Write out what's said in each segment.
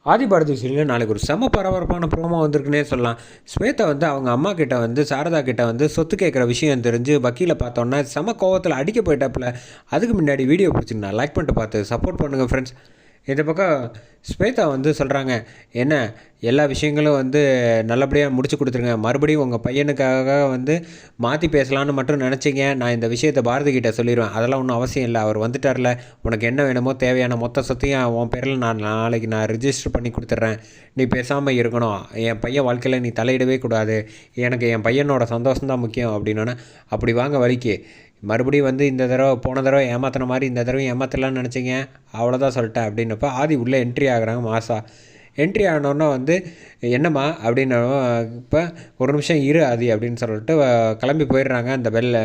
ஆதி பாரதி சீரியலில் நாளைக்கு ஒரு செம பரபரப்பான ப்ரோமோ வந்திருக்குன்னே சொல்லலாம். ஸ்வேதா வந்து அவங்க அம்மா கிட்ட வந்து சாரதா கிட்ட வந்து சொத்து கேட்குற விஷயம் தெரிஞ்சு வக்கீலை பார்த்தோன்னா செம கோவத்தில் அடிக்க போயிட்டாப்புல. அதுக்கு முன்னாடி வீடியோ பிடிச்சிங்கன்னா லைக் பண்ணிட்டு பார்த்து சப்போர்ட் பண்ணுங்கள் ஃப்ரெண்ட்ஸ். இந்த பக்கம் ஸ்வேதா வந்து சொல்கிறாங்க, என்ன எல்லா விஷயங்களும் வந்து நல்லபடியாக முடிச்சு கொடுத்துருங்க, மறுபடியும் உங்கள் பையனுக்காக வந்து மாற்றி பேசலான்னு மட்டும் நினச்சிங்க, நான் இந்த விஷயத்தை பாரதி கிட்ட சொல்லிடுவேன், அதெல்லாம் ஒன்றும் அவசியம் இல்லை, அவர் வந்துட்டார்ல, உனக்கு என்ன வேணுமோ தேவையான மொத்த சொத்தையும் உன் பேரில் நாளைக்கு நான் ரிஜிஸ்டர் பண்ணி கொடுத்துட்றேன், நீ பேசாமல் இருக்கணும், என் பையன் வாழ்க்கையில் நீ தலையிடவே கூடாது, எனக்கு என் பையனோட சந்தோஷம்தான் முக்கியம் அப்படின்னோன்னே, அப்படி வாங்க வலிக்கு மறுபடியும் வந்து இந்த தடவை போன தடவை ஏமாத்தின மாதிரி இந்த தடவை ஏமாத்தலான்னு நினச்சிங்க, அவ்வளோதான் சொல்லிட்டேன் அப்படின்னப்போ ஆதி உள்ளே என்ட்ரி ஆகுறாங்க. மாசா என்ட்ரி ஆனோன்னா வந்து என்னம்மா அப்படின்னு, இப்போ ஒரு நிமிஷம் இரு ஆதி அப்படின்னு சொல்லிட்டு கிளம்பி போயிடுறாங்க. அந்த பெல்ல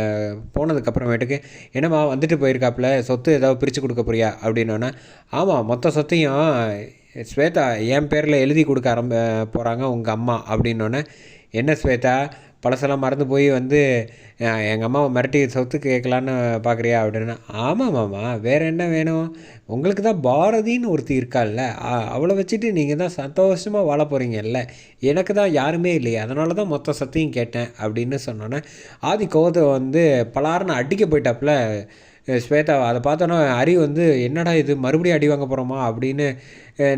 போனதுக்கப்புறமேட்டுக்கு, என்னம்மா வந்துட்டு போயிருக்காப்புல, சொத்து ஏதாவது பிரித்து கொடுக்க போறியா அப்படின்னோன்னே, ஆமாம் மொத்த சொத்தையும் ஸ்வேதா என் பேரில் எழுதி கொடுக்க போகிறாங்க உங்கள் அம்மா அப்படின்னோடனே, என்ன ஸ்வேதா பழசெல்லாம் மறந்து போய் வந்து எங்கள் அம்மாவை மிரட்டி சொத்து கேட்கலான்னு பார்க்குறியா அப்படின்னா, ஆமாம் மாமா வேறு என்ன வேணும், உங்களுக்கு தான் பாரதின்னு ஒருத்தி இருக்கால்ல, அவளை வச்சுட்டு நீங்கள் தான் சந்தோஷமாக வாழ போகிறீங்கல்ல, எனக்கு தான் யாருமே இல்லையே, அதனால தான் மொத்த சத்தையும் கேட்டேன் அப்படின்னு சொன்னோன்னே ஆதி கோவத்தை வந்து பலாருன்னு அடிக்க போயிட்டாப்புல. ஸ்வேதா அதை பார்த்தோன்னா ஹரி வந்து என்னடா இது மறுபடியும் அடி வாங்க போகிறோமா அப்படின்னு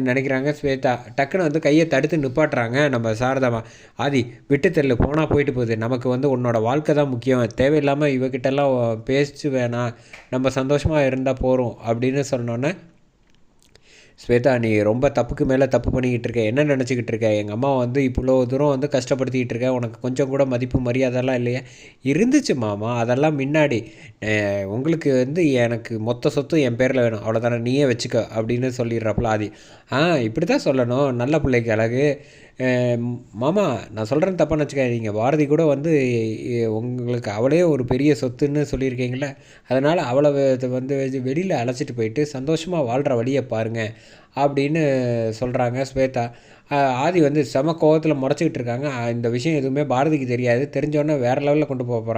நினைக்கிறாங்க. ஸ்வேதா டக்குன்னு வந்து கையை தடுத்து நிப்பாட்டுறாங்க நம்ம சாரதாமா. ஆதி விட்டு தெரியல போனால் போயிட்டு போகுது, நமக்கு வந்து உன்னோட வாழ்க்கை தான் முக்கியம், தேவையில்லாமல் இவகிட்டெல்லாம் பேச்சு வேணாம், நம்ம சந்தோஷமாக இருந்தால் போகிறோம் அப்படின்னு சொன்னோன்னே, ஸ்வேதா நீ ரொம்ப தப்புக்கு மேலே தப்பு பண்ணிக்கிட்டு இருக்க, என்ன நினச்சிக்கிட்டு இருக்க, எங்கள் அம்மா வந்து இவ்வளோ தூரம் வந்து கஷ்டப்படுத்திக்கிட்டு இருக்க, உனக்கு கொஞ்சம் கூட மதிப்பு மரியாதைலாம் இல்லையா, இருந்துச்சு மாமா அதெல்லாம் முன்னாடி, உங்களுக்கு வந்து எனக்கு மொத்த சொத்து என் பேரில் வேணும் அவ்வளோதானே, நீயே வச்சுக்க அப்படின்னு சொல்லிடுறாப்புல ஆதி. இப்படி தான் சொல்லணும், நல்ல பிள்ளைக்கு அழகு, மாமா நான் சொல்கிறேன்னு தப்பாக நினச்சிக்காதீங்க, பாரதி கூட வந்து உங்களுக்கு அவளே ஒரு பெரிய சொத்துன்னு சொல்லியிருக்கீங்களே, அதனால் அவளை வந்து வெளியில் அழைச்சிட்டு போயிட்டு சந்தோஷமாக வாழ்கிற வழியை பாருங்கள் அப்படின்னு சொல்கிறாங்க ஸ்வேதா. ஆதி வந்து செம கோவத்தில் முறைச்சிக்கிட்டு இருக்காங்க. இந்த விஷயம் எதுவுமே பாரதிக்கு தெரியாது, தெரிஞ்சோடனே வேறு லெவலில் கொண்டு போக போகிறாங்க.